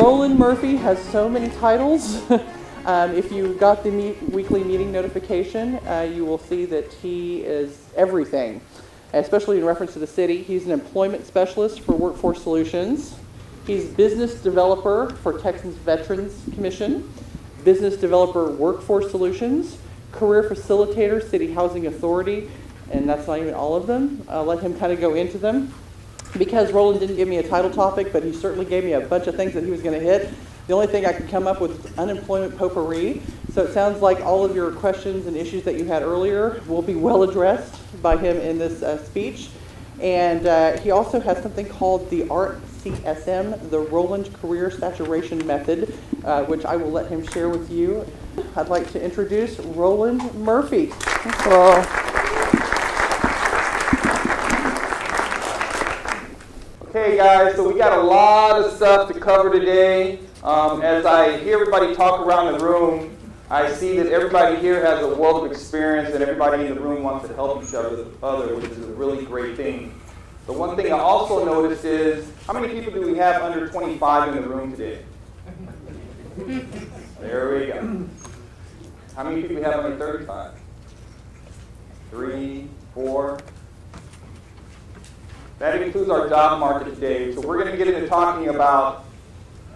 Roland Murphy has so many titles. If you got the weekly meeting notification, you will see that he is everything, especially in reference to the city. He's an employment specialist for Workforce Solutions. He's business developer for Texas Veterans Commission, business developer Workforce Solutions, career facilitator, City Housing Authority, and that's not even all of them. I'll let him kind of go into them. Because Roland didn't give me a title topic, but he certainly gave me a bunch of things that he was going to hit. The only thing I could come up with is unemployment potpourri. So it sounds like all of your questions and issues that you had earlier will be well addressed by him in this speech. And he also has something called the RCSM, the Roland Career Saturation Method, which I will let him share with you. I'd like to introduce Roland Murphy. Okay guys, so we got a lot of stuff to cover today. As I hear everybody talk around the room, I see that everybody here has a wealth of experience and everybody in the room wants to help each other, which is a really great thing. The one thing I also noticed is, how many people do we have under 25 in the room today? There we go. How many people we have under 35? 3, 4. That includes our job market today. So we're going to get into talking about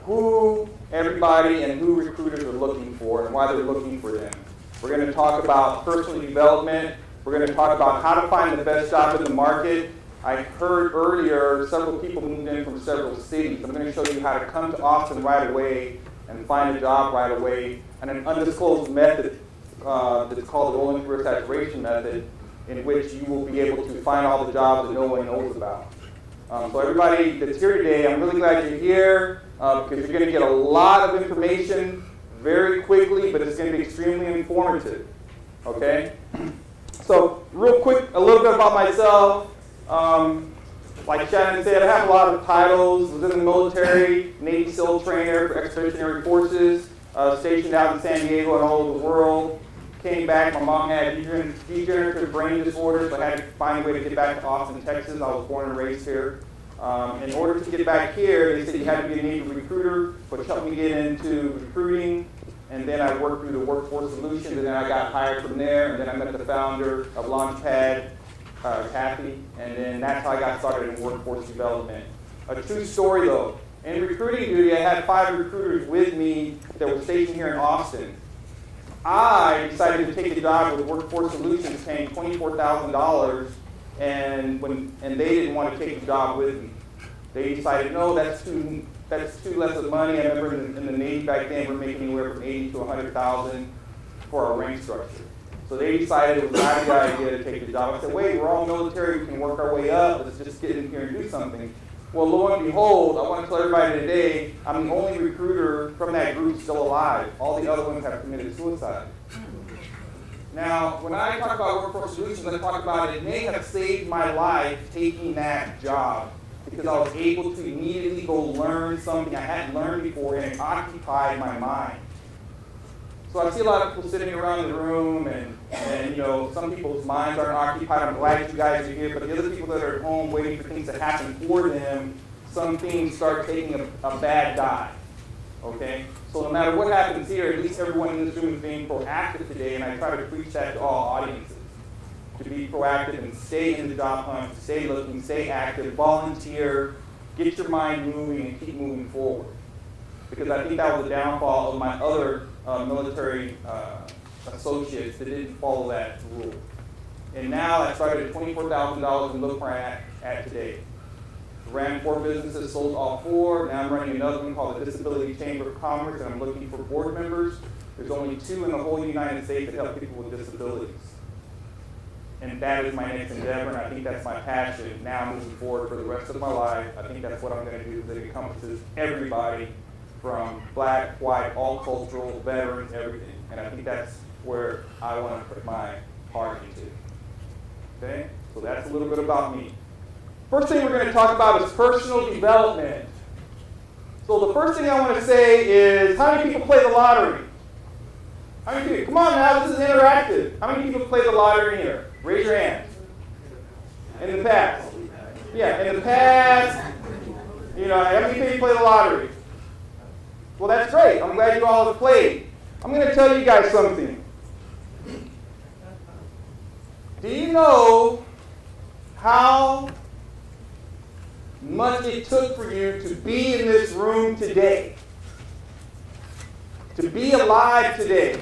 who everybody and who recruiters are looking for and why they're looking for them. We're going to talk about personal development. We're going to talk about how to find the best job in the market. I heard earlier several people moved in from several cities. I'm going to show you how to come to Austin right away and find a job right away, and an undisclosed method that's called the Roland Career Saturation Method, in which you will be able to find all the jobs that no one knows about. So everybody that's here today, I'm really glad you're here because you're going to get a lot of information very quickly, but it's going to be extremely informative. Okay? So real quick, a little bit about myself. Like Shannon said, I have a lot of titles. Was in the military, Navy SEAL trainer for expeditionary forces, stationed out in San Diego and all over the world. Came back, my mom had degenerative brain disorder, so I had to find a way to get back to Austin, Texas. I was born and raised here. In order to get back here, they said you had to be a Navy recruiter, which helped me get into recruiting. And then I worked through the Workforce Solutions, and then I got hired from there. And then I met the founder of Launchpad, Kathy, and then that's how I got started in workforce development. A true story though. In recruiting duty, I had 5 recruiters with me that were stationed here in Austin. I decided to take a job with Workforce Solutions paying $24,000, and they didn't want to take the job with me. They decided, no, that's too less of money. I remember in the Navy back then, we were making anywhere from $80,000 to $100,000 for our rank structure. So they decided it was not a good idea to take the job. I said, wait, we're all military, we can work our way up, let's just get in here and do something. Well, lo and behold, I want to tell everybody today, I'm the only recruiter from that group still alive. All the other ones have committed suicide. Now, when I talk about Workforce Solutions, I talk about it may have saved my life taking that job because I was able to immediately go learn something I hadn't learned before, and it occupied my mind. So I see a lot of people sitting around the room, and you know, some people's minds aren't occupied. I'm glad you guys are here, but the other people that are at home waiting for things to happen for them, some things start taking a bad dive. Okay? So no matter what happens here, at least everyone in this room is being proactive today, and I try to preach that to all audiences. To be proactive and stay in the job hunt, stay looking, stay active, volunteer, get your mind moving, and keep moving forward. Because I think that was the downfall of my other military associates that didn't follow that rule. And now I started at $24,000 and look where I'm at today. Ran 4 businesses, sold all 4. Now I'm running another one called the Disability Chamber of Commerce, and I'm looking for board members. There's only 2 in the whole United States that help people with disabilities. And that is my next endeavor, and I think that's my passion now moving forward for the rest of my life. I think that's what I'm going to do, because it encompasses everybody from black, white, all cultural, veterans, everything. And I think that's where I want to put my heart into. Okay? So that's a little bit about me. First thing we're going to talk about is personal development. So the first thing I want to say is, how many people play the lottery? How many people? Come on now, this is interactive. How many people play the lottery here? Raise your hand. In the past. Yeah, in the past, you know, how many people play the lottery? Well, that's great. I'm glad you all have played. I'm going to tell you guys something. Do you know how much it took for you to be in this room today? To be alive today?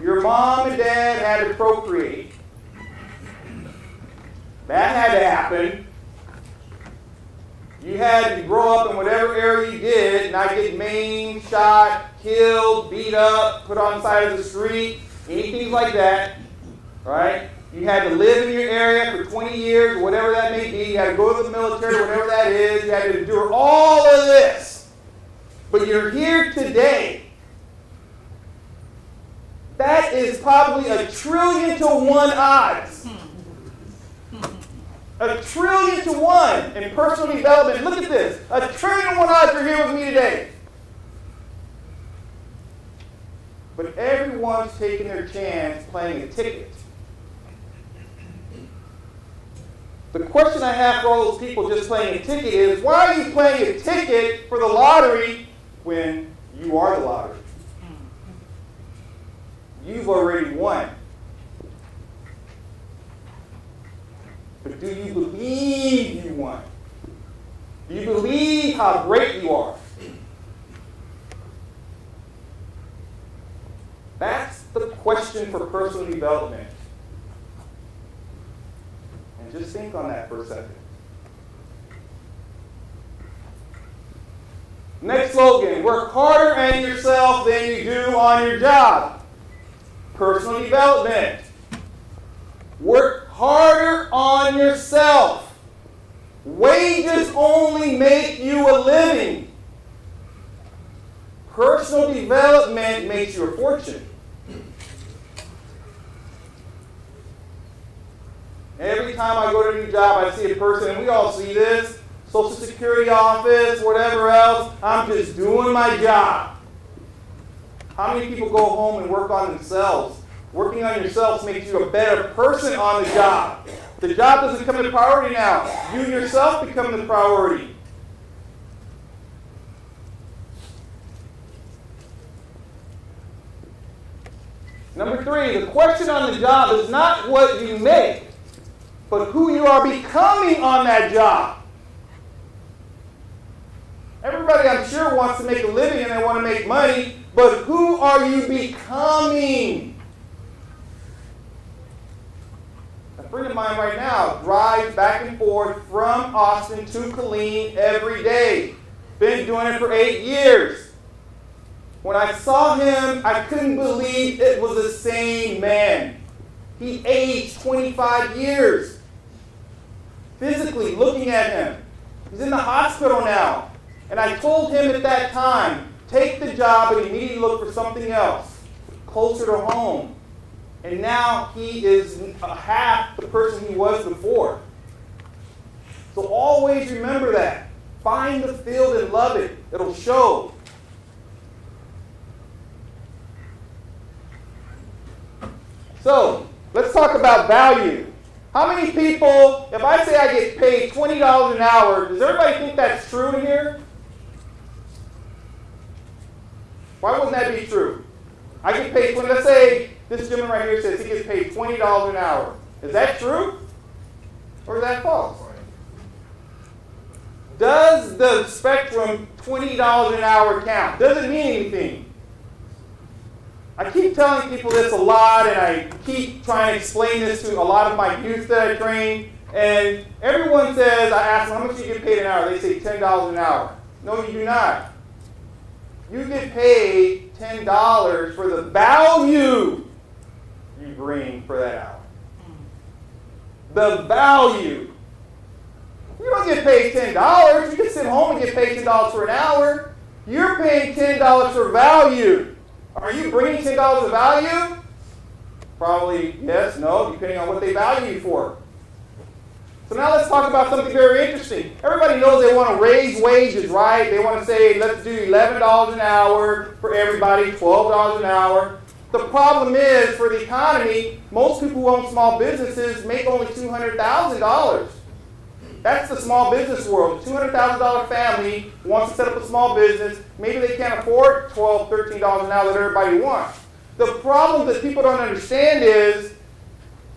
Your mom and dad had to procreate. That had to happen. You had to grow up in whatever area you did, not get maimed, shot, killed, beat up, put on the side of the street, anything like that, right? You had to live in your area for 20 years, whatever that may be. You had to go to the military, whatever that is. You had to endure all of this. But you're here today. That is probably 1,000,000,000 to 1 odds. 1,000,000,000 to 1 in personal development. Look at this. 1,000,000,000 to 1 odds you're here with me today. But everyone's taking their chance playing a ticket. The question I have for all those people just playing a ticket is, why are you playing a ticket for the lottery when you are the lottery? You've already won. But do you believe you won? Do you believe how great you are? That's the question for personal development. And just think on that for a second. Next slogan, work harder on yourself than you do on your job. Personal development. Work harder on yourself. Wages only make you a living. Personal development makes you a fortune. Every time I go to a new job, I see a person, and we all see this, Social Security office, whatever else, I'm just doing my job. How many people go home and work on themselves? Working on yourselves makes you a better person on the job. The job doesn't become the priority now. You yourself become the priority. Number 3, the question on the job is not what you make, but who you are becoming on that job. Everybody, I'm sure, wants to make a living and they want to make money, but who are you becoming? A friend of mine right now drives back and forth from Austin to Killeen every day. Been doing it for 8 years. When I saw him, I couldn't believe it was the same man. He aged 25 years. Physically, looking at him. He's in the hospital now. And I told him at that time, take the job and immediately look for something else, closer to home. And now he is half the person he was before. So always remember that. Find the field and love it. It'll show. So, let's talk about value. How many people, if I say I get paid $20 an hour, does everybody think that's true in here? Why wouldn't that be true? I get paid $20. Let's say this gentleman right here says he gets paid $20 an hour. Is that true? Or is that false? Does the spectrum $20 an hour count? Does it mean anything? I keep telling people this a lot, and I keep trying to explain this to a lot of my youth that I train, and everyone says, I ask them, how much do you get paid an hour? They say $10 an hour. No, you do not. You get paid $10 for the value you bring for that hour. The value. You don't get paid $10. You can sit home and get paid $10 for an hour. You're paying $10 for value. Are you bringing $10 of value? Probably yes, no, depending on what they value you for. So now let's talk about something very interesting. Everybody knows they want to raise wages, right? They want to say, let's do $11 an hour for everybody, $12 an hour. The problem is, for the economy, most people who own small businesses make only $200,000. That's the small business world. A $200,000 family wants to set up a small business. Maybe they can't afford $12, $13 an hour that everybody wants. The problem that people don't understand is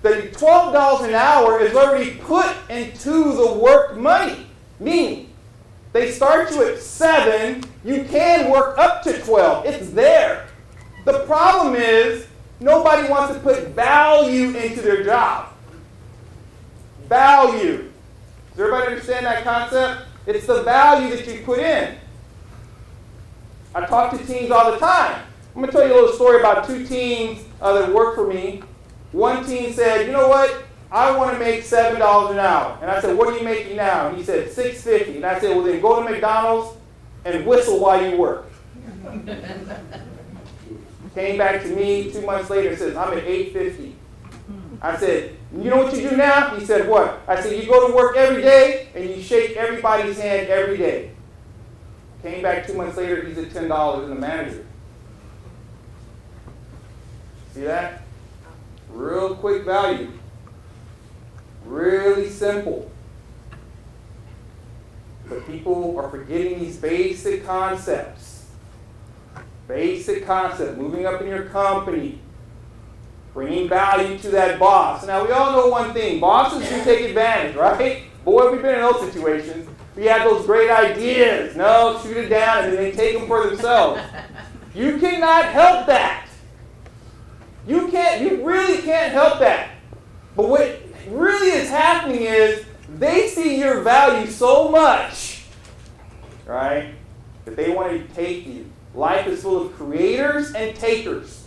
that $12 an hour is already put into the work money. Meaning, they start you at 7, you can work up to 12. It's there. The problem is nobody wants to put value into their job. Value. Does everybody understand that concept? It's the value that you put in. I talk to teens all the time. I'm going to tell you a little story about 2 teens that work for me. One teen said, you know what? I want to make $7 an hour. And I said, what are you making now? And he said, $6.50. And I said, well, then go to McDonald's and whistle while you work. Came back to me 2 months later and says, I'm at $8.50. I said, you know what you do now? He said, what? I said, you go to work every day and you shake everybody's hand every day. Came back 2 months later, he's at $10 and the manager. See that? Real quick value. Really simple. But people are forgetting these basic concepts. Basic concept, moving up in your company, bringing value to that boss. Now, we all know one thing. Bosses do take advantage, right? Boy, we've been in those situations. We have those great ideas. No, shoot it down, and then they take them for themselves. You cannot help that. You really can't help that. But what really is happening is they see your value so much, right, that they want to take you. Life is full of creators and takers.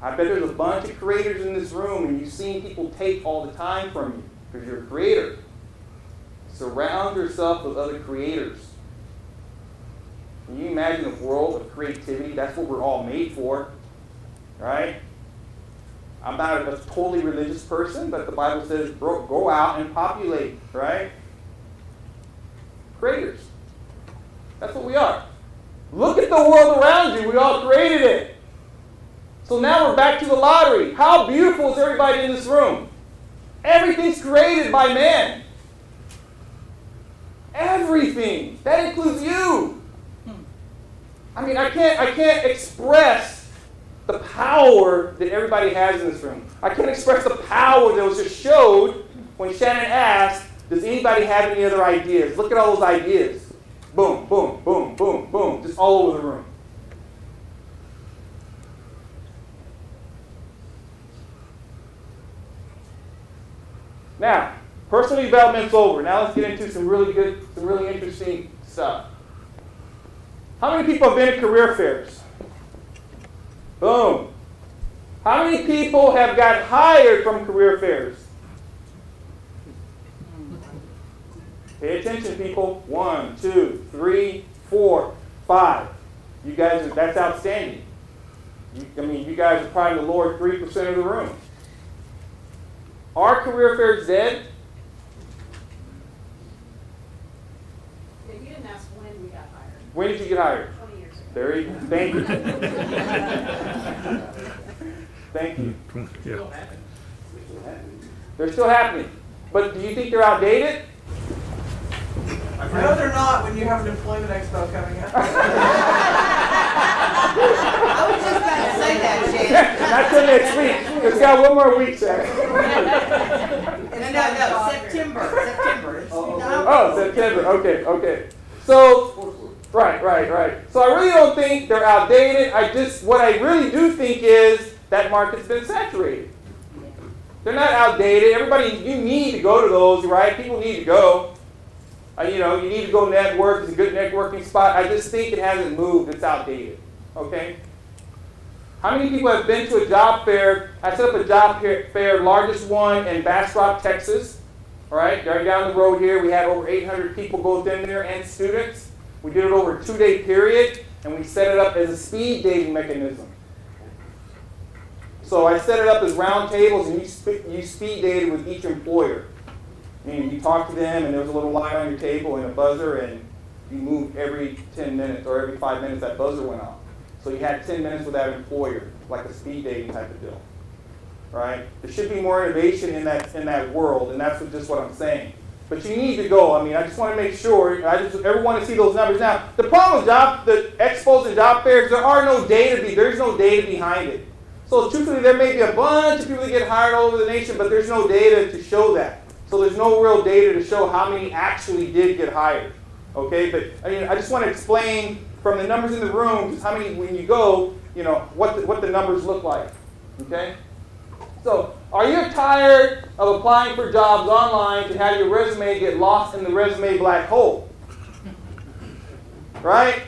I bet there's a bunch of creators in this room, and you've seen people take all the time from you because you're a creator. Surround yourself with other creators. Can you imagine a world of creativity? That's what we're all made for, right? I'm not a totally religious person, but the Bible says go out and populate, right? Creators. That's what we are. Look at the world around you. We all created it. So now we're back to the lottery. How beautiful is everybody in this room? Everything's created by man. Everything. That includes you. I mean, I can't express the power that everybody has in this room. I can't express the power that was just showed when Shannon asked, does anybody have any other ideas? Look at all those ideas. Boom, boom, boom, boom, boom. Just all over the room. Now, personal development's over. Now let's get into some really interesting stuff. How many people have been at career fairs? Boom. How many people have got hired from career fairs? Pay attention, people. 1, 2, 3, 4, 5. You guys, that's outstanding. You guys are probably the lower 3% of the room. Are career fairs dead? You didn't ask when we got hired. When did you get hired? 20 years ago. There you go. Thank you. Thank you. Yeah. They're still happening. But do you think they're outdated? No, they're not when you have an employment expo coming up. I was just about to say that, Shannon. Not till next week. It's got one more week, Sam. No, September. Oh, September. Okay. So, right. So I really don't think they're outdated. What I really do think is that market's been saturated. They're not outdated. Everybody, you need to go to those, right? People need to go. You need to go network. It's a good networking spot. I just think it hasn't moved. It's outdated. Okay? How many people have been to a job fair? I set up a job fair, largest one in Bastrop, Texas. All right? Right down the road here, we had over 800 people go in there and students. We did it over a 2-day period, and we set it up as a speed dating mechanism. So I set it up as round tables, and you speed dated with each employer. Meaning you talk to them, and there was a little light on your table and a buzzer, and you moved every 10 minutes or every 5 minutes that buzzer went off. So you had 10 minutes with that employer, like a speed dating type of deal. right? There should be more innovation in that world, and that's just what I'm saying. But you need to go. I mean, I just want to make sure. I just ever want to see those numbers. Now, the problem with the expos and job fairs, there's no data behind it. So truthfully, there may be a bunch of people that get hired all over the nation, but there's no data to show that. So there's no real data to show how many actually did get hired. Okay, but I mean, I just want to explain from the numbers in the room, just how many when you go, what the numbers look like. Okay. So, are you tired of applying for jobs online to have your resume get lost in the resume black hole? Right?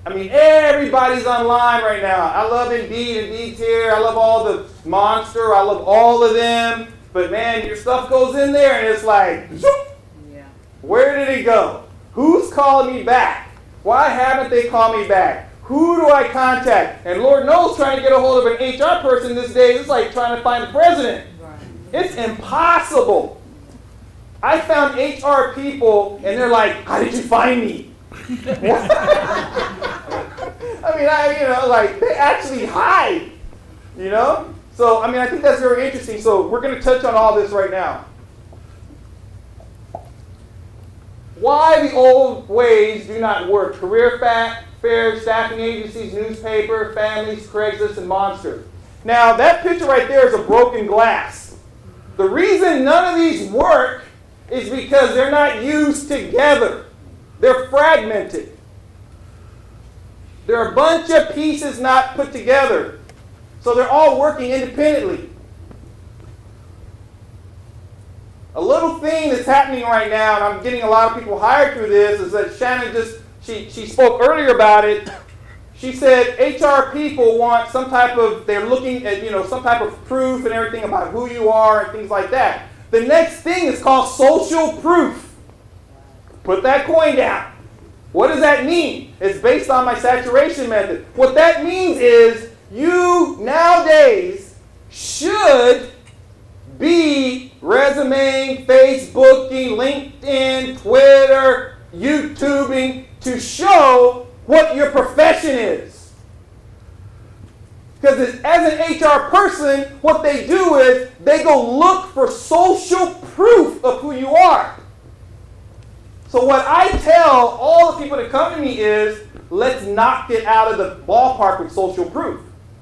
I mean, everybody's online right now. I love Indeed's here. I love all the Monster. I love all of them. But man, your stuff goes in there and it's like, zoop! Yeah. Where did it go? Who's calling me back? Why haven't they called me back? Who do I contact? And Lord knows, trying to get a hold of an HR person these days is like trying to find the president. Right. It's impossible. I found HR people, and they're like, "How did you find me?" Like they actually hide. So I think that's very interesting. So we're going to touch on all this right now. Why the old ways do not work? Career fairs, staffing agencies, newspaper, families, Craigslist, and Monster. Now, that picture right there is a broken glass. The reason none of these work is because they're not used together. They're fragmented. They're a bunch of pieces not put together. So they're all working independently. A little thing that's happening right now, and I'm getting a lot of people hired through this, is that Shannon she spoke earlier about it. She said HR people want they're looking at, some type of proof and everything about who you are and things like that. The next thing is called social proof. Put that coin down. What does that mean? It's based on my saturation method. What that means is you nowadays should be resumeing, Facebooking, LinkedIn, Twitter, YouTubing to show what your profession is. Because as an HR person, what they do is they go look for social proof of who you are. So what I tell all the people that come to me is, let's knock it out of the ballpark with social proof.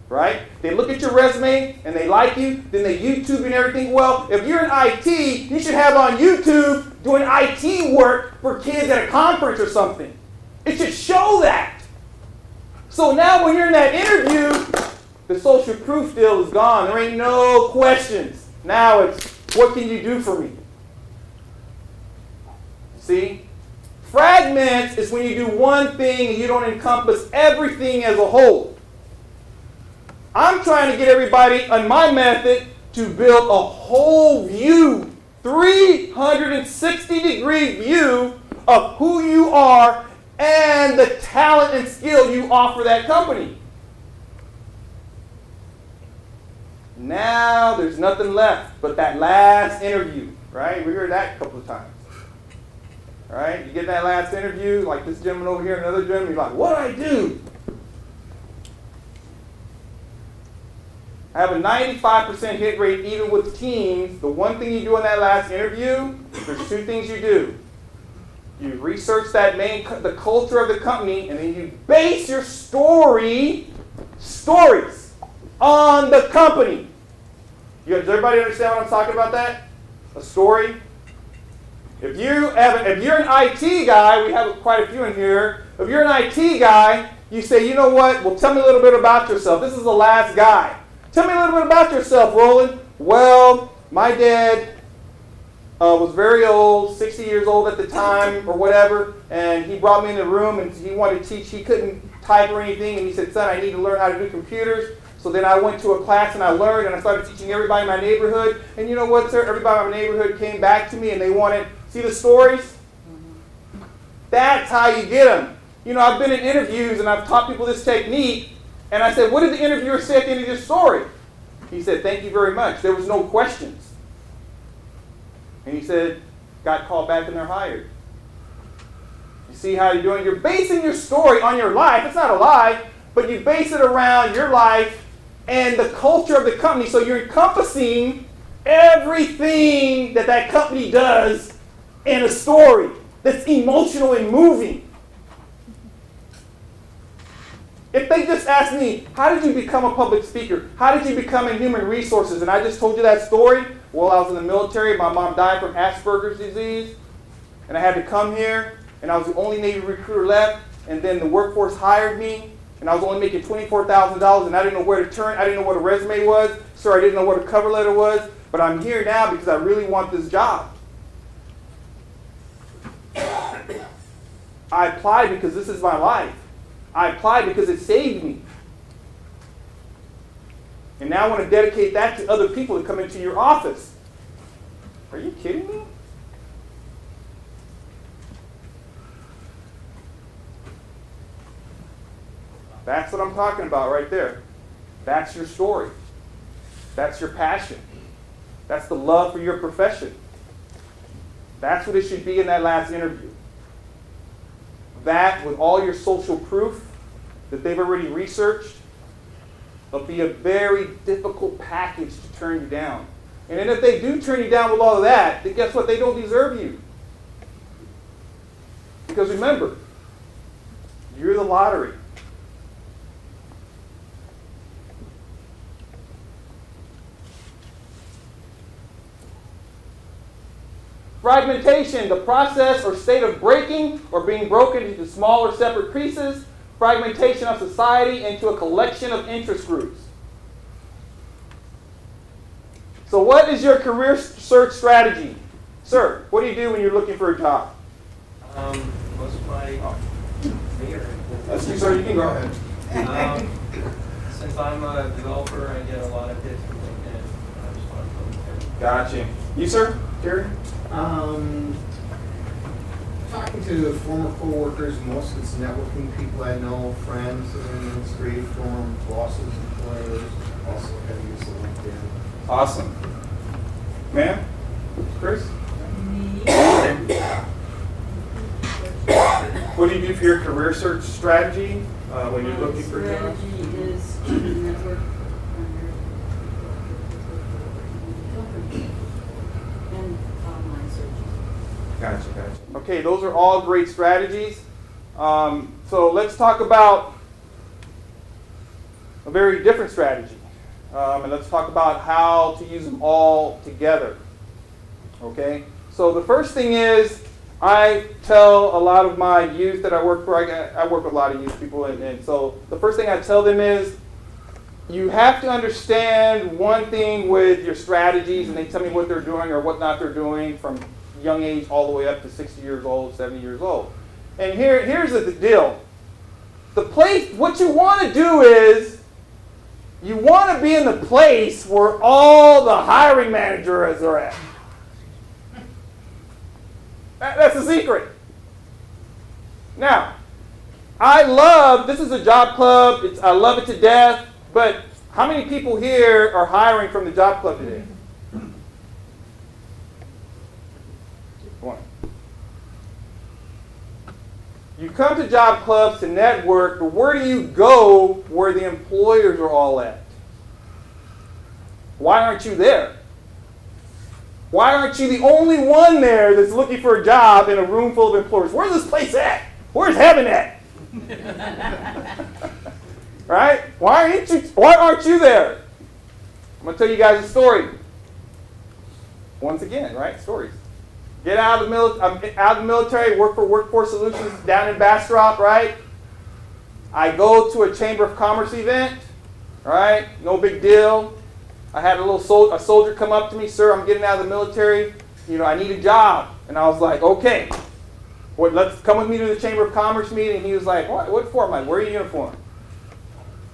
Right? They look at your resume and they like you, then they YouTube and everything. Well, if you're in IT, you should have on YouTube doing IT work for kids at a conference or something. It should show that. So now when you're in that interview, the social proof deal is gone. There ain't no questions. Now it's, what can you do for me? See? Fragments is when you do one thing and you don't encompass everything as a whole. I'm trying to get everybody on my method to build a whole view, 360-degree view of who you are and the talent and skill you offer that company. Now there's nothing left but that last interview, right? We heard that a couple of times. All right? You get that last interview, like this gentleman over here, another gentleman, you're like, what do I do? I have a 95% hit rate even with teams. The one thing you do in that last interview, there's two things you do. You research the culture of the company, and then you base your stories on the company. Does everybody understand what I'm talking about that? A story? If you're an IT guy, we have quite a few in here. If you're an IT guy, you say, you know what? Well, tell me a little bit about yourself. This is the last guy. Tell me a little bit about yourself, Roland. Well, my dad was very old, 60 years old at the time or whatever, and he brought me in the room and he wanted to teach. He couldn't type or anything, and he said, son, I need to learn how to do computers. So then I went to a class and I learned, and I started teaching everybody in my neighborhood. And you know what, sir? Everybody in my neighborhood came back to me and they wanted, see the stories? That's how you get them. I've been in interviews and I've taught people this technique. And I said, what did the interviewer say at the end of your story? He said, thank you very much. There was no questions. And he said, got called back and they're hired. You see how you're doing? You're basing your story on your life. It's not a lie, but you base it around your life and the culture of the company. So you're encompassing everything that that company does in a story that's emotional and moving. If they just asked me, how did you become a public speaker? How did you become in human resources? And I just told you that story. Well, I was in the military. My mom died from Asperger's disease. And I had to come here. And I was the only Navy recruiter left. And then the workforce hired me. And I was only making $24,000. And I didn't know where to turn. I didn't know what a resume was. So I didn't know what a cover letter was. But I'm here now because I really want this job. I applied because this is my life. I applied because it saved me. And now I want to dedicate that to other people that come into your office. Are you kidding me? That's what I'm talking about right there. That's your story. That's your passion. That's the love for your profession. That's what it should be in that last interview. That, with all your social proof that they've already researched, it'll be a very difficult package to turn you down. And then if they do turn you down with all of that, then guess what? They don't deserve you. Because remember, you're the lottery. Fragmentation, the process or state of breaking or being broken into smaller separate pieces. Fragmentation of society into a collection of interest groups. So what is your career search strategy? Sir, what do you do when you're looking for a job? Most of my Excuse me, sir, you can go ahead. Since I'm a developer, I get a lot of hits from LinkedIn. I just want to put them Gotcha. You, sir? Terry? Talking to former coworkers, most of it's networking people I know, friends in the industry, former bosses, employers, also have used LinkedIn. Awesome. Ma'am? Chris? What do you do for your career search strategy when you're looking for a job? Strategy is to network and online searches. Gotcha. Okay, those are all great strategies. So let's talk about a very different strategy. And let's talk about how to use them all together. Okay? So the first thing is, I tell a lot of my youth that I work for, I work with a lot of youth people, and so the first thing I tell them is, you have to understand one thing with your strategies, and they tell me what they're doing or what not they're doing from young age all the way up to 60 years old, 70 years old. And here's the deal. What you want to do is, you want to be in the place where all the hiring managers are at. That's the secret. Now, this is a job club, I love it to death, but how many people here are hiring from the job club today? One. You come to job clubs to network, but where do you go where the employers are all at? Why aren't you there? Why aren't you the only one there that's looking for a job in a room full of employers? Where's this place at? Where's heaven at? Right? Why aren't you there? I'm going to tell you guys a story. Once again, right? Stories. Get out of the military, work for Workforce Solutions down in Bastrop, right? I go to a Chamber of Commerce event, right? No big deal. I had a soldier come up to me, sir, I'm getting out of the military. I need a job. And I was like, okay. Let's come with me to the Chamber of Commerce meeting. He was like, what for? I'm like, wear your uniform.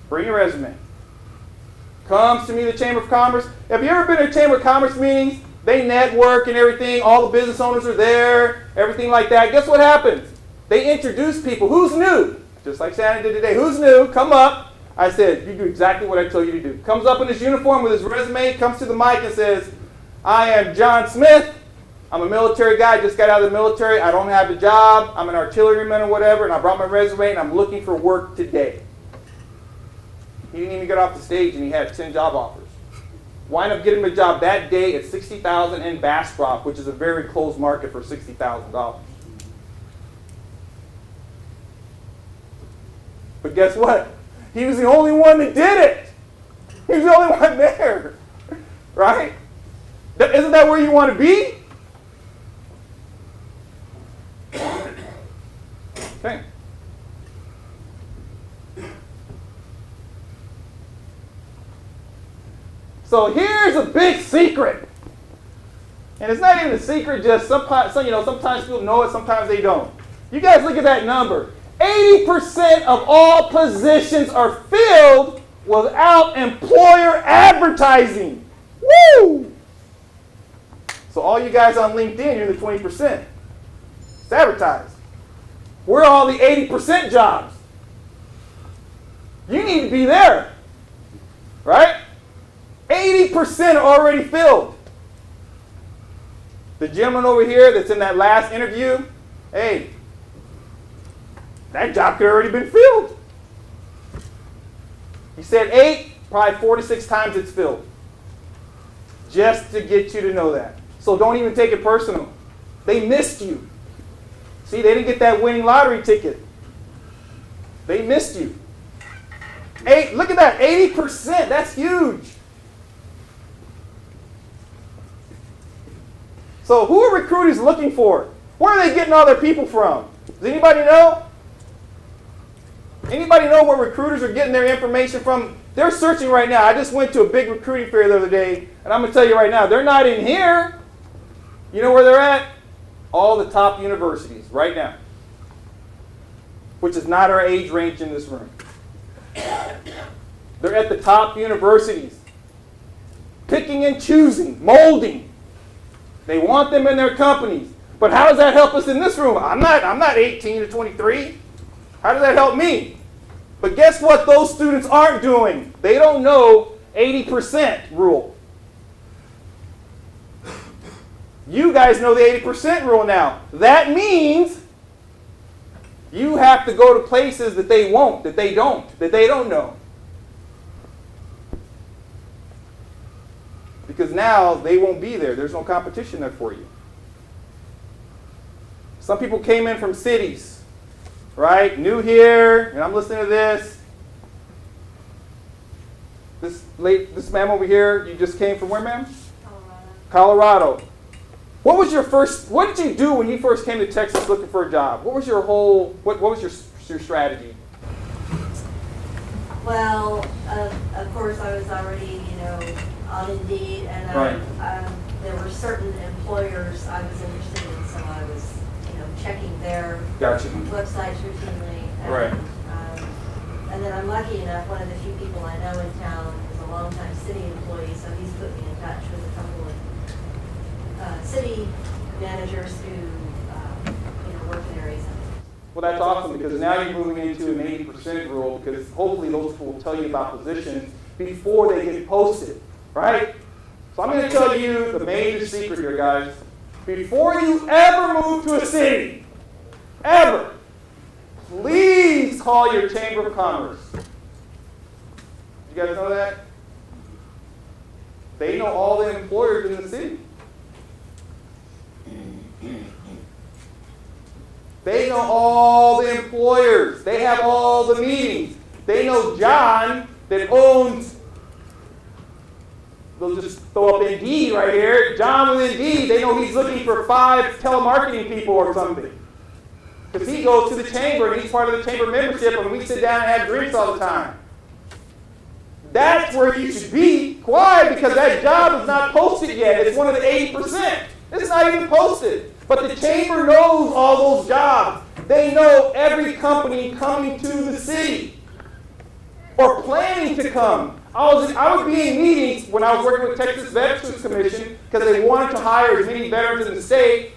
Bring your resume. Comes to me to the Chamber of Commerce. Have you ever been to Chamber of Commerce meetings? They network and everything. All the business owners are there. Everything like that. Guess what happens? They introduce people. Who's new? Just like Shannon did today. Who's new? Come up. I said, you do exactly what I told you to do. Comes up in his uniform with his resume, comes to the mic and says, I am John Smith. I'm a military guy, just got out of the military. I don't have a job. I'm an artilleryman or whatever, and I brought my resume, and I'm looking for work today. He didn't even get off the stage and he had 10 job offers. Wind up getting him a job that day at $60,000 in Bastrop, which is a very closed market for $60,000. But guess what? He was the only one that did it. He was the only one there. Right? Isn't that where you want to be? Okay. So here's a big secret. And it's not even a secret, just sometimes people know it, sometimes they don't. You guys look at that number. 80% of all positions are filled without employer advertising. Woo! So all you guys on LinkedIn, you're the 20%. It's advertised. Where are all the 80% jobs? You need to be there. Right? 80% are already filled. The gentleman over here that's in that last interview, hey, that job could have already been filled. He said 8, probably 4 to 6 times it's filled. Just to get you to know that. So don't even take it personal. They missed you. See, they didn't get that winning lottery ticket. They missed you. 8, look at that, 80%, that's huge. So who are recruiters looking for? Where are they getting all their people from? Does anybody know? Anybody know where recruiters are getting their information from? They're searching right now. I just went to a big recruiting fair the other day, and I'm going to tell you right now, they're not in here. You know where they're at? All the top universities right now, which is not our age range in this room. They're at the top universities, picking and choosing, molding. They want them in their companies. But how does that help us in this room? I'm not 18 to 23. How does that help me? But guess what those students aren't doing? They don't know 80% rule. You guys know the 80% rule now. That means you have to go to places that they won't, that they don't know. Because now they won't be there. There's no competition there for you. Some people came in from cities, right? New here, and I'm listening to this. This ma'am over here, you just came from where, ma'am? Colorado. What did you do when you first came to Texas looking for a job? What was your your strategy? Well, of course, I was already, on Indeed, and Right. There were certain employers I was interested in, so I was, checking their Gotcha. websites routinely. And, Right. And then I'm lucky enough, one of the few people I know in town is a longtime city employee, so he's put me in touch with a couple of city managers who, work in areas. Well, that's awesome because now you're moving into an 80% rule because hopefully those people will tell you about positions before they get posted, right? So I'm going to tell you the major secret here, guys. Before you ever move to a city, ever, please call your Chamber of Commerce. You guys know that? They know all the employers in the city. They know all the employers. They have all the meetings. They know John that owns, they'll just throw up Indeed right here. John with Indeed, they know he's looking for 5 telemarketing people or something. Because he goes to the chamber and he's part of the chamber membership and we sit down and have drinks all the time. That's where you should be. Why? Because that job is not posted yet. It's one of the 80%. It's not even posted. But the chamber knows all those jobs. They know every company coming to the city or planning to come. I would be in meetings when I was working with Texas Veterans Commission because they wanted to hire as many veterans in the state.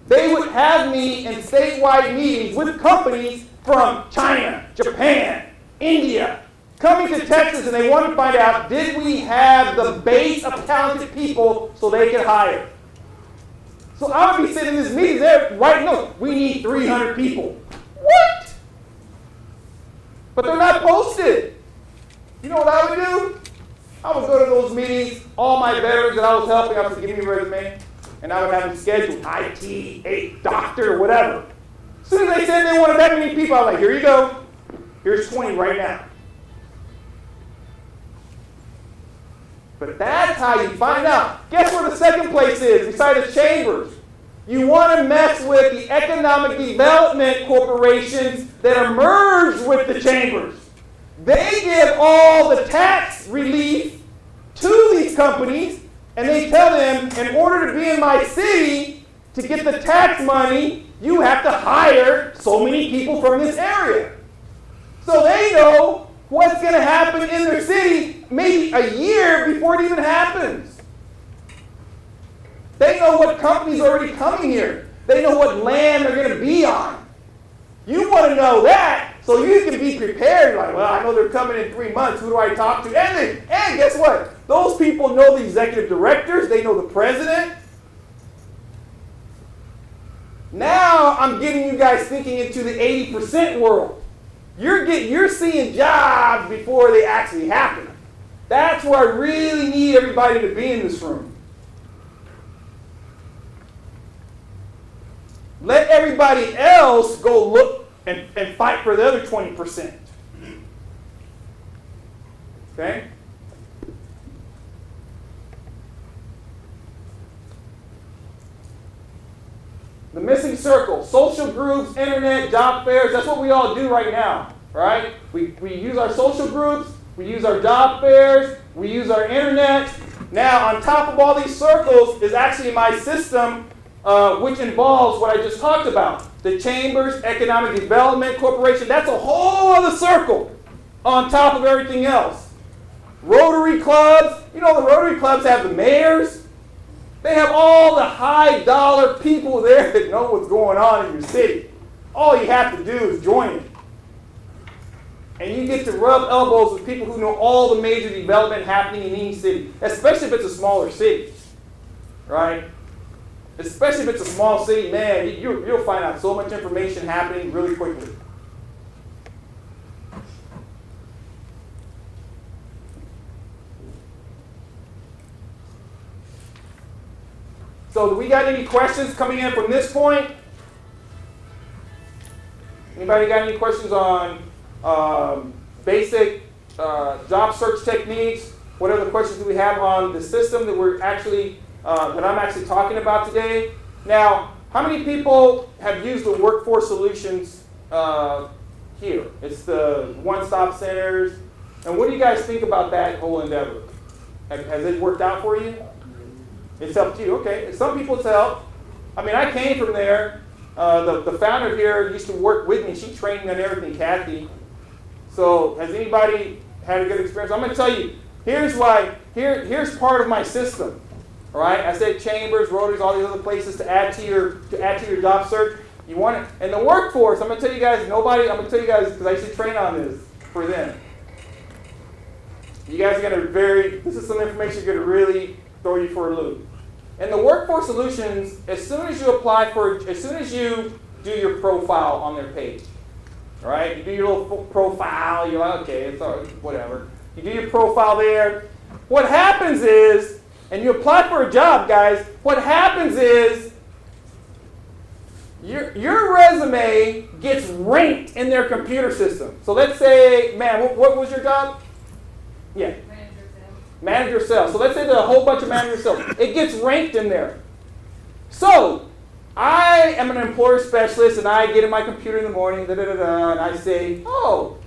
They would have me in statewide meetings with companies from China, Japan, India, coming to Texas, and they wanted to find out, did we have the base of talented people so they could hire? So I would be sitting in this meeting there, writing notes. We need 300 people. What? But they're not posted. You know what I would do? I would go to those meetings, all my veterans that I was helping, I would say, give me your resume, and I would have them scheduled, IT, a doctor, whatever. As soon as they said they wanted that many people, I was like, here you go. Here's 20 right now. But that's how you find out. Guess where the second place is, besides the chambers? You want to mess with the economic development corporations that are merged with the chambers. They give all the tax relief to these companies, and they tell them, in order to be in my city, to get the tax money, you have to hire so many people from this area. So they know what's going to happen in their city maybe a year before it even happens. They know what companies are already coming here. They know what land they're going to be on. You want to know that so you can be prepared. Like, well, I know they're coming in 3 months. Who do I talk to? And guess what? Those people know the executive directors. They know the president. Now I'm getting you guys thinking into the 80% world. You're seeing jobs before they actually happen. That's where I really need everybody to be in this room. Let everybody else go look and fight for the other 20%. Okay? The missing circle, social groups, internet, job fairs, that's what we all do right now, right? We use our social groups, we use our job fairs, we use our internet. Now, on top of all these circles is actually my system, which involves what I just talked about. The Chambers, Economic Development Corporation, that's a whole other circle on top of everything else. Rotary clubs, you know the Rotary clubs have the mayors. They have all the high dollar people there that know what's going on in your city. All you have to do is join it. And you get to rub elbows with people who know all the major development happening in any city, especially if it's a smaller city, right? Especially if it's a small city, man, you'll find out so much information happening really quickly. So do we got any questions coming in from this point? Anybody got any questions on basic job search techniques? What other questions do we have on the system that we're actually that I'm actually talking about today? Now, how many people have used the workforce solutions here? It's the one-stop centers. And what do you guys think about that whole endeavor? Has it worked out for you? It's helped you, okay. Some people it's helped. I mean, I came from there. The founder here used to work with me. She trained me on everything, Kathy. So has anybody had a good experience? I'm going to tell you, here's part of my system. All right, I said chambers, rotaries, all these other places to add to your job search. You want it, and the workforce. I'm going to tell you guys. I'm going to tell you guys because I used to train on this for them. You guys are going to this is some information you're going to really throw you for a loop. And the workforce solutions, as soon as you do your profile on their page, all right, you do your little profile. You're like, okay, it's all right, whatever. You do your profile there. What happens is, and you apply for a job, guys, what happens is your resume gets ranked in their computer system. So let's say, man, what was your job? Yeah. Manager sales. So let's say there's a whole bunch of manager sales. It gets ranked in there. So I am an employer specialist, and I get in my computer in the morning, and I say, oh,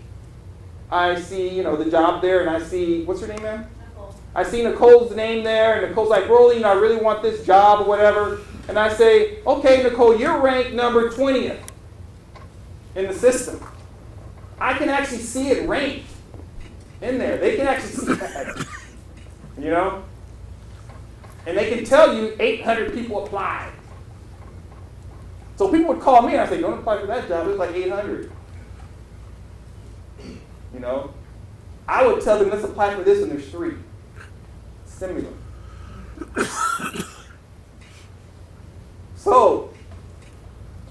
I see, the job there, and I see, what's your name, ma'am? Nicole. I see Nicole's name there, and Nicole's like, Roland, I really want this job or whatever. And I say, okay, Nicole, you're ranked number 20th in the system. I can actually see it ranked in there. They can actually see that. And they can tell you 800 people applied. So people would call me and I say, don't apply for that job, it's like 800. I would tell them, let's apply for this, and there's 3. Similar. So,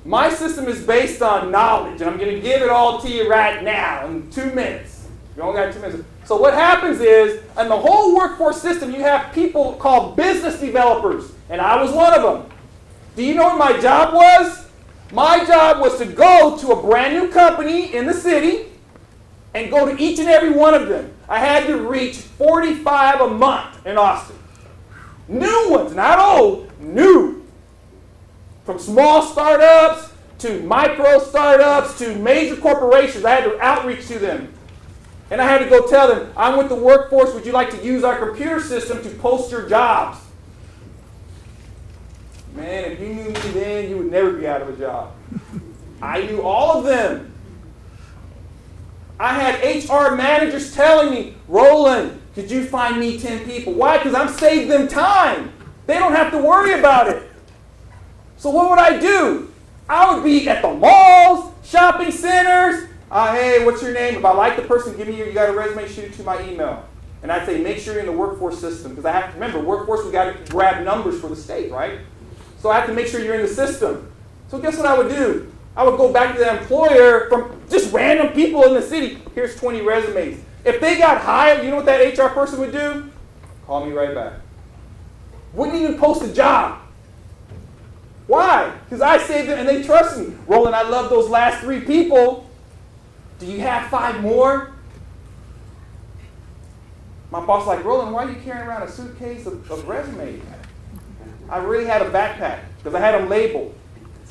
my system is based on knowledge, and I'm going to give it all to you right now in 2 minutes. You only got 2 minutes. So what happens is, in the whole workforce system, you have people called business developers, and I was one of them. Do you know what my job was? My job was to go to a brand new company in the city and go to each and every one of them. I had to reach 45 a month in Austin. New ones, not old, new. From small startups to micro startups to major corporations, I had to outreach to them. And I had to go tell them, I'm with the workforce, would you like to use our computer system to post your jobs? Man, if you knew me then, you would never be out of a job. I knew all of them. I had HR managers telling me, Roland, could you find me 10 people? Why? Because I'm saving them time. They don't have to worry about it. So what would I do? I would be at the malls, shopping centers. Hey, what's your name? If I like the person, you got a resume, shoot it to my email. And I'd say, make sure you're in the workforce system. Because I have to remember, workforce, we got to grab numbers for the state, right? So I have to make sure you're in the system. So guess what I would do? I would go back to the employer from just random people in the city. Here's 20 resumes. If they got hired, you know what that HR person would do? Call me right back. Wouldn't even post a job. Why? Because I saved them and they trust me. Roland, I love those last 3 people. Do you have 5 more? My boss was like, Roland, why are you carrying around a suitcase of resumes? I really had a backpack because I had them labeled.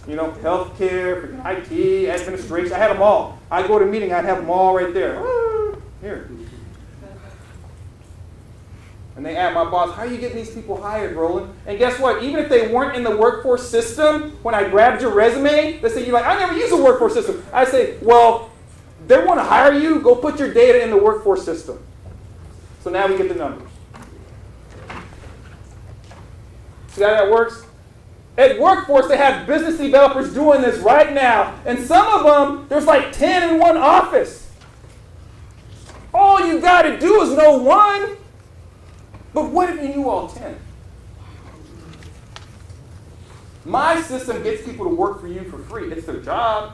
You know, healthcare, IT, administration, I had them all. I'd go to a meeting, I'd have them all right there. Here. And they asked my boss, how are you getting these people hired, Roland? And guess what? Even if they weren't in the workforce system, when I grabbed your resume, they say, you're like, I never use the workforce system. I say, well, they want to hire you, go put your data in the workforce system. So now we get the numbers. See how that works? At Workforce, they have business developers doing this right now. And some of them, there's like 10 in one office. All you got to do is know one. But what if you knew all 10? My system gets people to work for you for free. It's their job.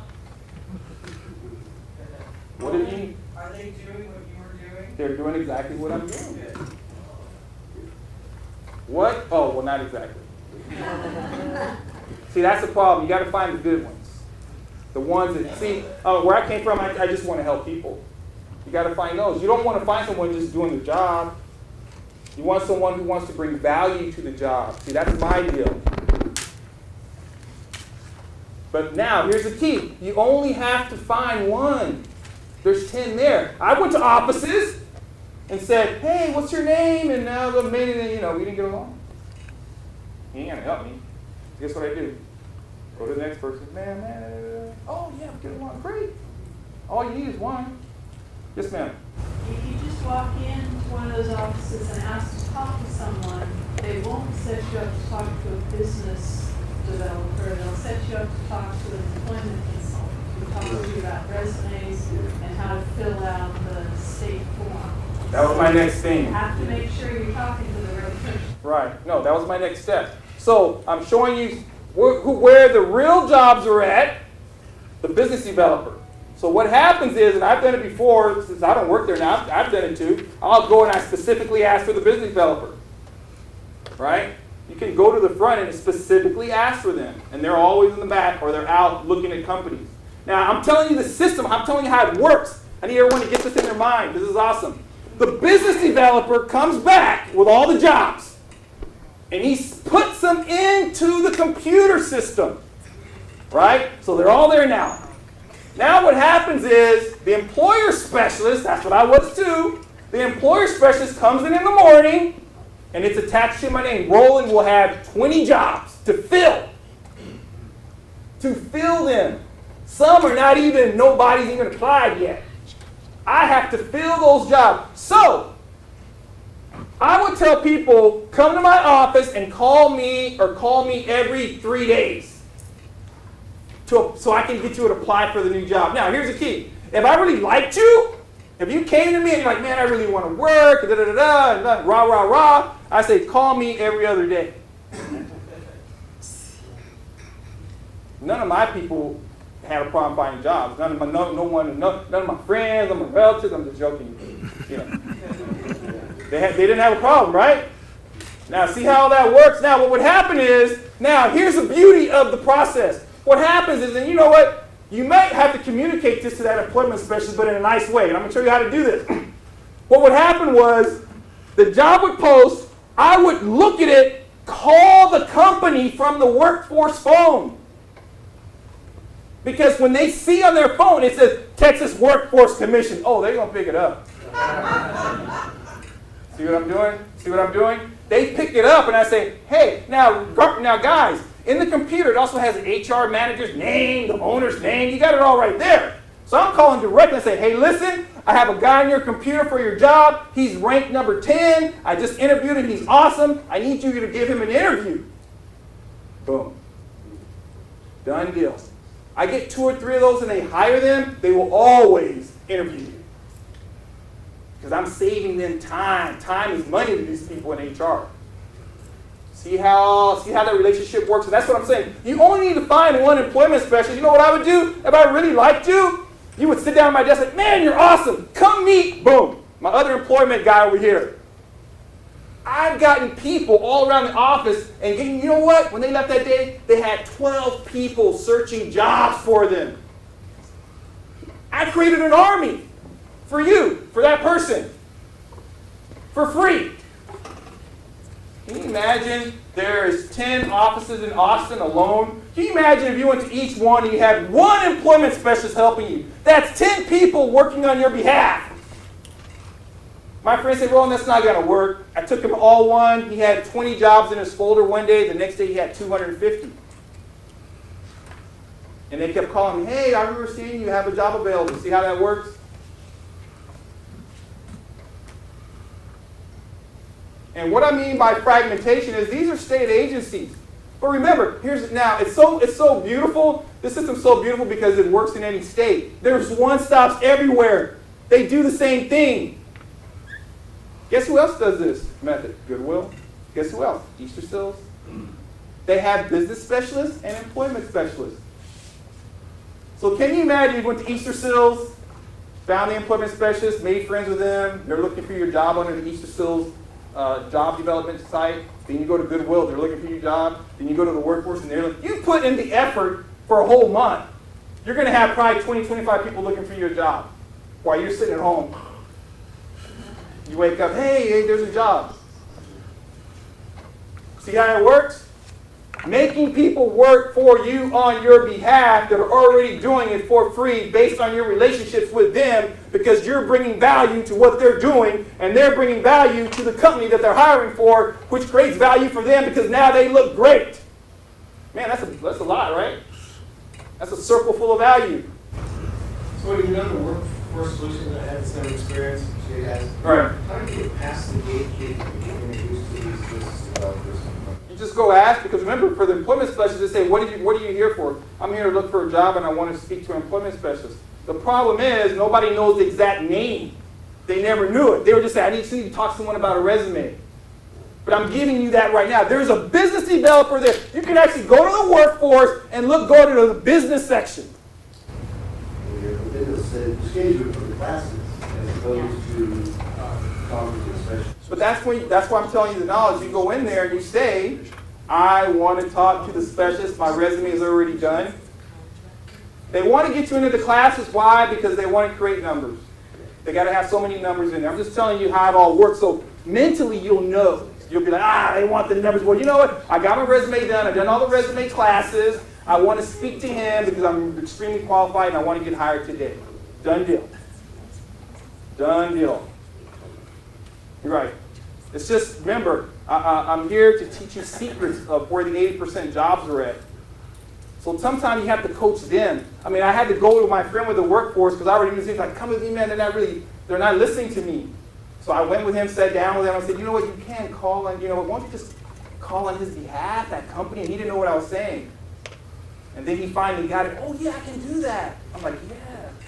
What if you? Are they doing what you were doing? They're doing exactly what I'm doing. What? Oh, well, not exactly. See, that's the problem. You got to find the good ones. The ones that, see, where I came from, I just want to help people. You got to find those. You don't want to find someone just doing the job. You want someone who wants to bring value to the job. See, that's my deal. But now, here's the key. You only have to find one. There's 10 there. I went to offices and said, hey, what's your name? And now we didn't get along. He ain't going to help me. Guess what I do? Go to the next person. Man. Oh, yeah, we get along. Great. All you need is one. Yes, ma'am. If you just walk into one of those offices and ask to talk to someone, they won't set you up to talk to a business developer. They'll set you up to talk to an employment consultant who talks to you about resumes and how to fill out the state form. That was my next thing. You have to make sure you're talking to the right person. Right. No, that was my next step. So I'm showing you where the real jobs are at, the business developer. So what happens is, and I've done it before, since I don't work there now, I've done it too, I'll go and I specifically ask for the business developer. Right? You can go to the front and specifically ask for them. And they're always in the back or they're out looking at companies. Now, I'm telling you the system. I'm telling you how it works. I need everyone to get this in their mind. This is awesome. The business developer comes back with all the jobs. And he puts them into the computer system. Right? So they're all there now. Now what happens is the employer specialist, that's what I was too, the employer specialist comes in the morning and it's attached to my name. Roland will have 20 jobs to fill. To fill them. Some are not even, nobody's even applied yet. I have to fill those jobs. So, I would tell people, come to my office and call me every 3 days. So I can get you to apply for the new job. Now, here's the key. If I really liked you, if you came to me and you're like, man, I really want to work, and rah, rah, rah, I say, call me every other day. None of my people had a problem finding jobs. None of my friends, none of my relatives, I'm just joking. You know. They didn't have a problem, right? Now, see how that works? Now, what would happen is, now, here's the beauty of the process. What happens is, and you know what? You might have to communicate this to that employment specialist, but in a nice way. And I'm going to show you how to do this. What would happen was, the job would post, I would look at it, call the company from the workforce phone. Because when they see on their phone, it says Texas Workforce Commission. Oh, they're going to pick it up. See what I'm doing? See what I'm doing? They pick it up and I say, hey, now guys, in the computer it also has the HR manager's name, the owner's name. You got it all right there. So I'm calling directly and say, hey, listen, I have a guy on your computer for your job. He's ranked number 10. I just interviewed him. He's awesome. I need you to give him an interview. Boom. Done deal. I get 2 or 3 of those and they hire them, they will always interview you. Because I'm saving them time. Time is money to these people in HR. See how that relationship works? And that's what I'm saying. You only need to find one employment specialist. You know what I would do if I really liked you? You would sit down at my desk like, man, you're awesome. Come meet. Boom. My other employment guy over here. I've gotten people all around the office, and you know what? When they left that day, they had 12 people searching jobs for them. I created an army for you, for that person, for free. Can you imagine there is 10 offices in Austin alone? Can you imagine if you went to each one and you had one employment specialist helping you? That's 10 people working on your behalf. My friend said, Roland, that's not going to work. I took him all one. He had 20 jobs in his folder one day. The next day he had 250. And they kept calling me, hey, I remember seeing you have a job available. See how that works? And what I mean by fragmentation is these are state agencies. But remember, it's so beautiful. This system's so beautiful because it works in any state. There's one-stops everywhere. They do the same thing. Guess who else does this method? Goodwill. Guess who else? Easter Seals. They have business specialists and employment specialists. So can you imagine you went to Easter Seals, found the employment specialist, made friends with them, they're looking for your job under the Easter Seals job development site, then you go to Goodwill, they're looking for your job, then you go to the workforce and they're looking. You put in the effort for a whole month. You're going to have probably 20, 25 people looking for your job while you're sitting at home. You wake up, hey, there's a job. See how it works? Making people work for you on your behalf that are already doing it for free based on your relationships with them because you're bringing value to what they're doing and they're bringing value to the company that they're hiring for, which creates value for them because now they look great. Man, that's a lot, right? That's a circle full of value. So when you've done the workforce solution that had the same experience she has, Right. how do you get past the gatekeeping and get introduced to these business developers? You just go ask, because remember, for the employment specialist, they say, what are you here for? I'm here to look for a job and I want to speak to an employment specialist. The problem is, nobody knows the exact name. They never knew it. They were just saying, I need to talk to someone about a resume. But I'm giving you that right now. There's a business developer there. You can actually go to the workforce and go to the business section. Within the schedule for the classes as opposed to talking to the specialist. But that's why I'm telling you the knowledge. You go in there and you say, I want to talk to the specialist. My resume is already done. They want to get you into the classes. Why? Because they want to create numbers. They got to have so many numbers in there. I'm just telling you how it all works. So mentally you'll know. You'll be like, they want the numbers. Well, you know what? I got my resume done. I've done all the resume classes. I want to speak to him because I'm extremely qualified and I want to get hired today. Done deal. Done deal. You're right. It's just, remember, I'm here to teach you secrets of where the 80% jobs are at. So sometimes you have to coach them. I mean, I had to go to my friend with the workforce because I already knew things like, come with me, man, they're not listening to me. So I went with him, sat down with him, I said, you know what, you can call on, why don't you just call on his behalf, that company? And he didn't know what I was saying. And then he finally got it, oh yeah, I can do that. I'm like, yeah.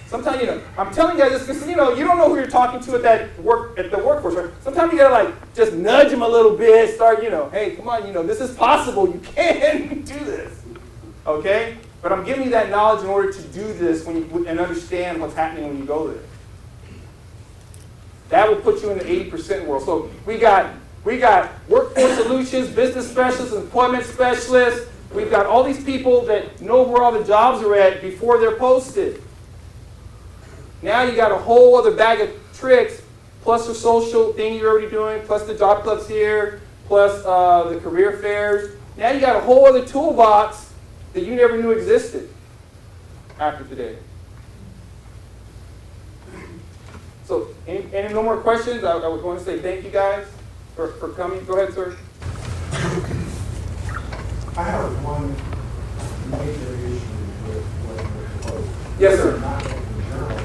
Sometimes, I'm telling you guys this because, you don't know who you're talking to at the workforce, right? Sometimes you gotta just nudge them a little bit, start, hey, come on, this is possible. You can do this, okay? But I'm giving you that knowledge in order to do this and understand what's happening when you go there. That will put you in the 80% world. So we got workforce solutions, business specialists, employment specialists. We've got all these people that know where all the jobs are at before they're posted. Now you got a whole other bag of tricks, plus the social thing you're already doing, plus the job clubs here, plus the career fairs. Now you got a whole other toolbox that you never knew existed after today. So, any no more questions? I was going to say thank you guys for coming. Go ahead, sir. I have one major issue with what you're proposing. Yes, sir. Not that the journal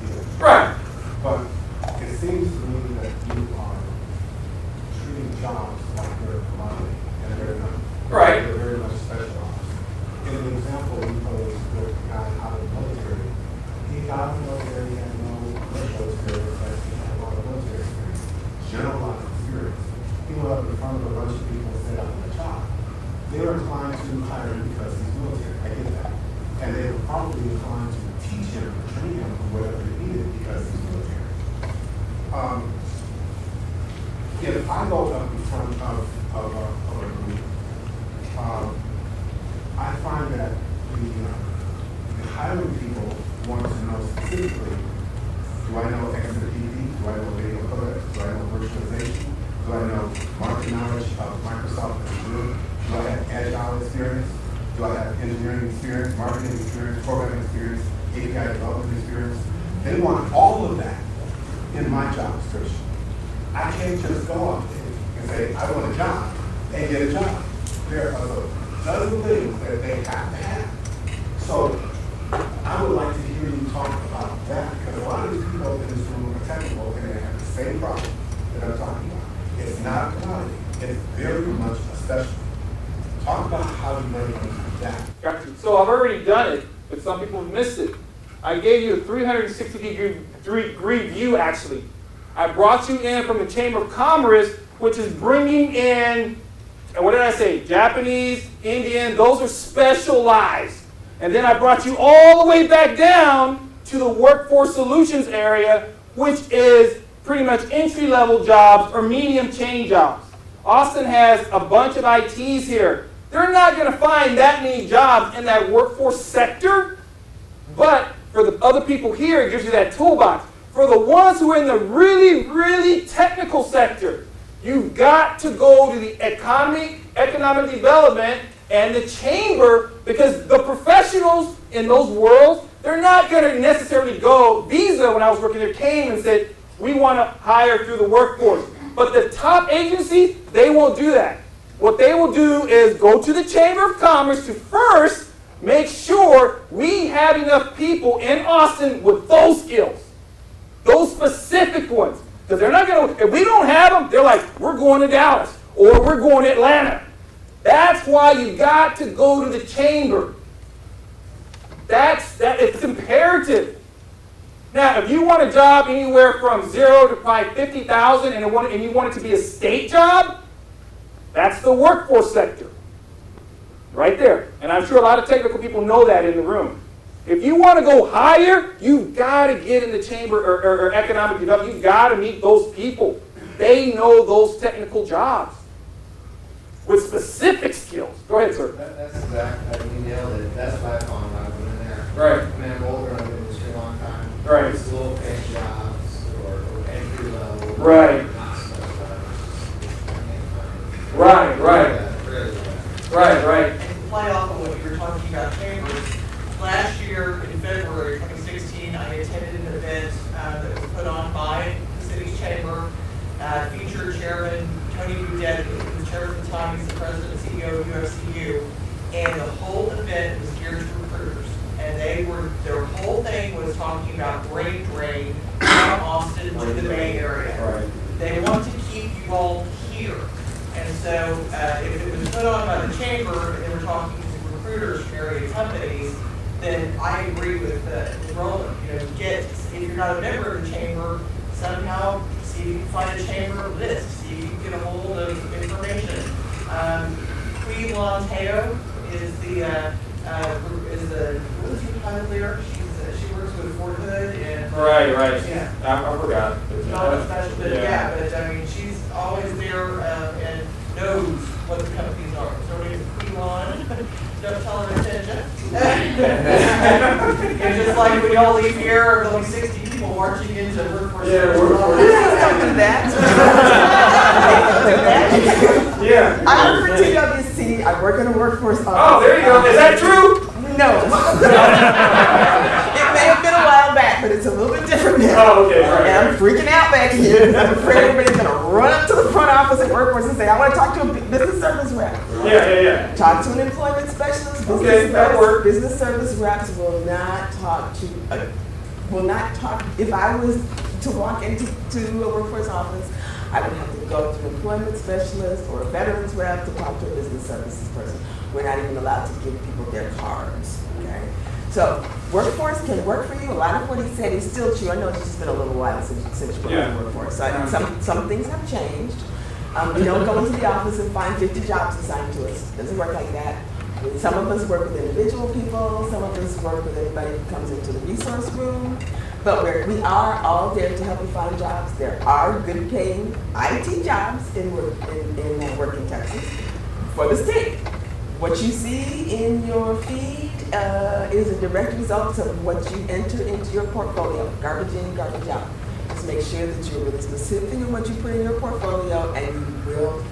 is Right. but it seems to me that you are treating jobs like they're a commodity, and they're not. Right. They're very much specialized. In the example you posed with the guy out of the military, he got out of the military, he had no commercial experience, but he had a lot of military experience, generalized experience. He went up in front of a bunch of people and said, "I'm the job." They were inclined to hire him because he's military. I get that. And they were probably inclined to teach him, train him for whatever they needed because he's military. If I go up in front of a group, I find that the hiring people want to know specifically, do I know XMPP? Do I know video codecs? Do I know virtualization? Do I know market knowledge of Microsoft Azure? Do I have agile experience? Do I have engineering experience, marketing experience, programming experience, API development experience? They want all of that in my job description. I can't just go up there and say, I want a job, and get a job. There are a dozen things that they have to have. So I would like to hear you talk about that, because a lot of these people in this room are technical and they have the same problem that I'm talking about. It's not a commodity. It's very much a specialty. Talk about how you learn to do that. Got you. So I've already done it, but some people have missed it. I gave you a 360-degree view, actually. I brought you in from the Chamber of Commerce, which is bringing in, and what did I say? Japanese, Indian, those are specialized. And then I brought you all the way back down to the workforce solutions area, which is pretty much entry-level jobs or medium chain jobs. Austin has a bunch of ITs here. They're not going to find that many jobs in that workforce sector, but for the other people here, it gives you that toolbox. For the ones who are in the really, really technical sector, you've got to go to the economic development and the chamber, because the professionals in those worlds, they're not going to necessarily go. Visa, when I was working there, came and said, we want to hire through the workforce. But the top agencies, they won't do that. What they will do is go to the Chamber of Commerce to first make sure we have enough people in Austin with those skills, those specific ones. Because they're not going to, if we don't have them, they're like, we're going to Dallas or we're going to Atlanta. That's why you got to go to the chamber. It's imperative. Now, if you want a job anywhere from 0 to probably 50,000 and you want it to be a state job, that's the workforce sector. Right there. And I'm sure a lot of technical people know that in the room. If you want to go higher, you've got to get in the chamber or economic development. You've got to meet those people. They know those technical jobs with specific skills. Go ahead, sir. That's exactly, you nailed it. That's what I found when I went in there. Right. I mean, I'm older, I've been in the industry a long time. Right. It's low paying jobs or entry level. Right. Not specialized. Right. And to play off of what you were talking about chambers, last year in February 2016, I attended an event that was put on by the city's chamber, featured Chairman Tony Boudet, who was chairman at the time, he's the president and CEO of UFCU, and the whole event was geared to recruiters. And their whole thing was talking about brain drain from Austin to the Bay Area. Right. They want to keep you all here. And so if it was put on by the chamber and they were talking to recruiters from area companies, then I agree with Roland. If you're not a member of the chamber, somehow see if you can find a chamber list, see if you can get a hold of information. Queen Monteo is the what is her title there? She works with Fort Hood and Right, right. Yeah. I forgot. Development specialist, but yeah, but I mean, she's always there, and knows what the companies are. So we're going to Elon, don't tell her attention. And just like we all leave here, there'll be 60 people marching into workforce. Yeah, workforce. Don't do that. Yeah. I work for TWC, I work in a workforce office. Oh, there you go. Is that true? No. It may have been a while back, but it's a little bit different now. Oh, okay. Right, And I'm freaking out back here. I'm afraid everybody's gonna run up to the front office at Workforce and say, I wanna talk to a business service rep. Yeah. Talk to an employment specialist. Okay, Business that reps- works. Business service reps will not talk to, if I was to walk into a workforce office, I would have to go to an employment specialist or a veterans rep to talk to a business services person. We're not even allowed to give people their cards, okay? So workforce can work for you. A lot of what he said is still true. I know it's just been a little while since you were in the workforce. So some things have changed. We don't go into the office and find 50 jobs assigned to us. It doesn't work like that. Some of us work with individual people. Some of us work with anybody who comes into the resource room. But we are all there to help you find jobs. There are good paying IT jobs in working Texas for the state. What you see in your feed is a direct result of what you enter into your portfolio. Garbage in, garbage out. Just make sure that you're really specific in what you put in your portfolio, and you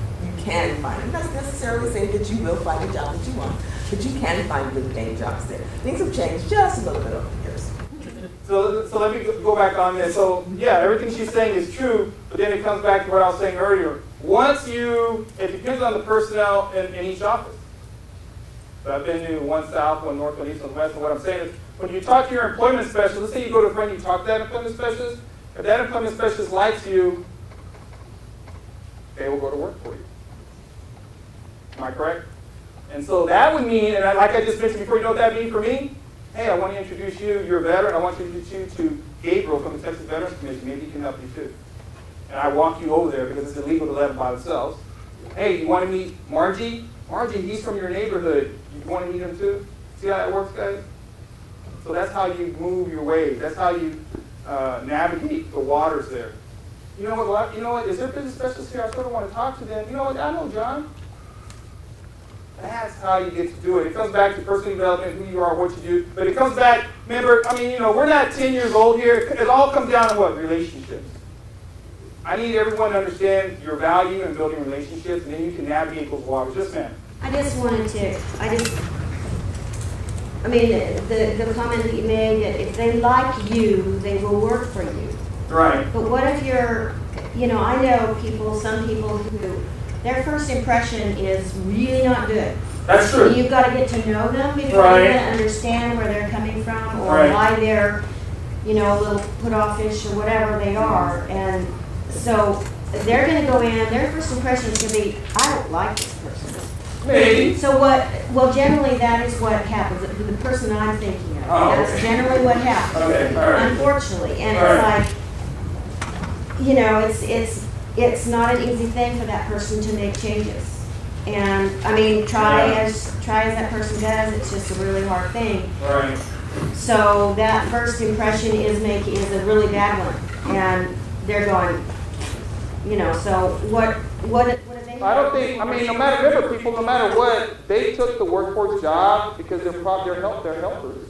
can find. I'm not necessarily saying that you will find a job that you want, but you can find good paying jobs there. Things have changed just a little bit over the years. So let me go back on this. So yeah, everything she's saying is true, but then it comes back to what I was saying earlier. It depends on the personnel in each office. So I've been to one south, one north, one east, one west, and what I'm saying is, when you talk to your employment specialist, let's say you go to a friend, you talk to that employment specialist, if that employment specialist likes you, they will go to work for you. Am I correct? And so that would mean, and like I just mentioned before, you know what that means for me? Hey, I want to introduce you, you're a veteran, I want to introduce you to Gabriel from the Texas Veterans Commission, maybe he can help you too. And I walk you over there because it's illegal to let them by themselves. Hey, you want to meet Margie? Margie, he's from your neighborhood. You want to meet him too? See how that works, guys? So that's how you move your way. That's how you navigate the waters there. You know what? Is there business specialists here? I sort of want to talk to them. You know what? I know John. That's how you get to do it. It comes back to personal development, who you are, what you do. But it comes back, remember, we're not 10 years old here. It all comes down to what? Relationships. I need everyone to understand your value in building relationships, and then you can navigate those waters. Yes, ma'am. I just wanted to, the comment that you made, that if they like you, they will work for you. Right. But what if you're, I know some people who, their first impression is really not good. That's true. You've got to get to know them before Right. you can understand where they're coming from, or Right. why they're, a little put off ish or whatever they are. And so they're going to go in, their first impression is going to be, I don't like this person. Maybe. So generally that is what happens, the person I'm thinking of. Oh, That's okay. generally what happens. Okay, all right. Unfortunately. And All right. it's like, it's not an easy thing for that person to make changes. And try as that person does, it's just a really hard thing. Right. So that first impression is a really bad one. And they're going, so what do they? I don't think, no matter what, they took the workforce job because they're helpers.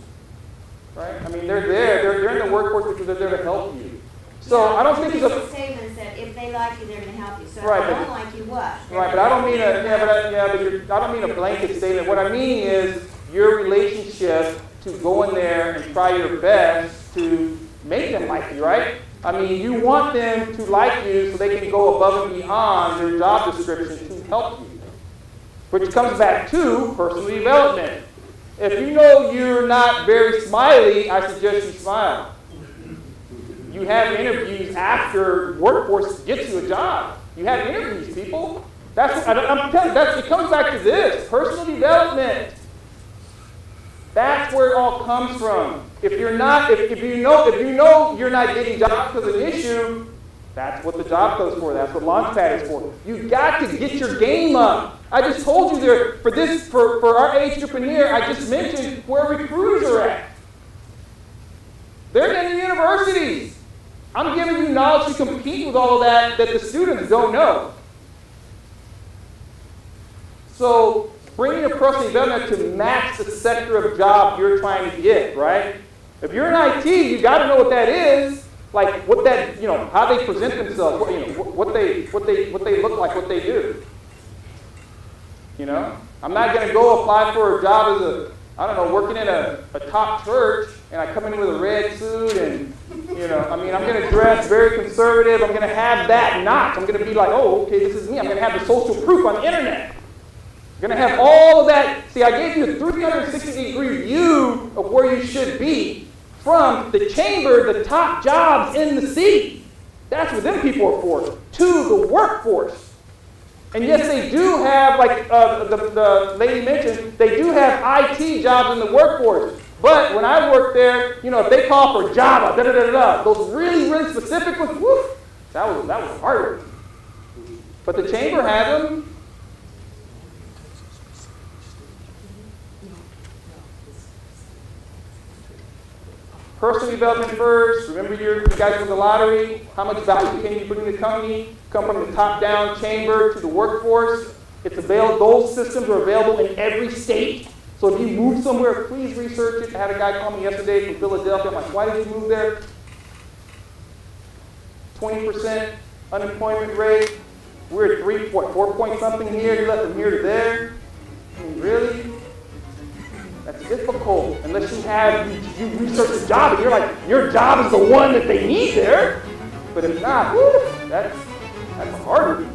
Right? They're in the workforce because they're there to help you. So I don't think it's a... statement that if they like you, they're going to help you. So Right, if they but- don't like you, what? Right, but I don't mean I don't mean a blanket statement. What I mean is your relationship to go in there and try your best to make them like you, right? You want them to like you so they can go above and beyond their job description to help you. Which comes back to personal development. If you know you're not very smiley, I suggest you smile. You have interviews after workforce gets you a job. You have interviews, people. I'm telling you, it comes back to this, personal development. That's where it all comes from. If you know you're not getting jobs because of an issue, that's what the job code's for. That's what Launchpad is for. You've got to get your game up. I just told you there, for our entrepreneur, I just mentioned where recruiters are at. They're in the universities. I'm giving you knowledge to compete with all of that the students don't know. So bringing a personal development to match the sector of job you're trying to get, right? If you're in IT, you got to know what that is, like what that, how they present themselves, what they look like, what they do. I'm not going to go apply for a job as working in a top church, and I come in with a red suit, and I'm going to dress very conservative. I'm going to have that notch. I'm going to be like, oh, okay, this is me. I'm going to have the social proof on the internet. I'm going to have all of that. See, I gave you a 360-degree view of where you should be from the chamber, the top jobs in the city. That's what them people are for, to the workforce. And yes, they do have, like the lady mentioned, they do have IT jobs in the workforce. But when I worked there, if they call for Java, those really, really specific ones, whoo, that was harder. But the chamber had them. Personal development first. Remember you guys won the lottery. How much value can you bring to the company? Come from the top-down chamber to the workforce. It's available. Those systems are available in every state. So if you move somewhere, please research it. I had a guy call me yesterday from Philadelphia. I'm like, why did you move there? 20% unemployment rate. We're at 4 point something here. You left from here to there. I mean, really? That's difficult unless you research the job and you're like, your job is the one that they need there. But if not, whew, that's harder.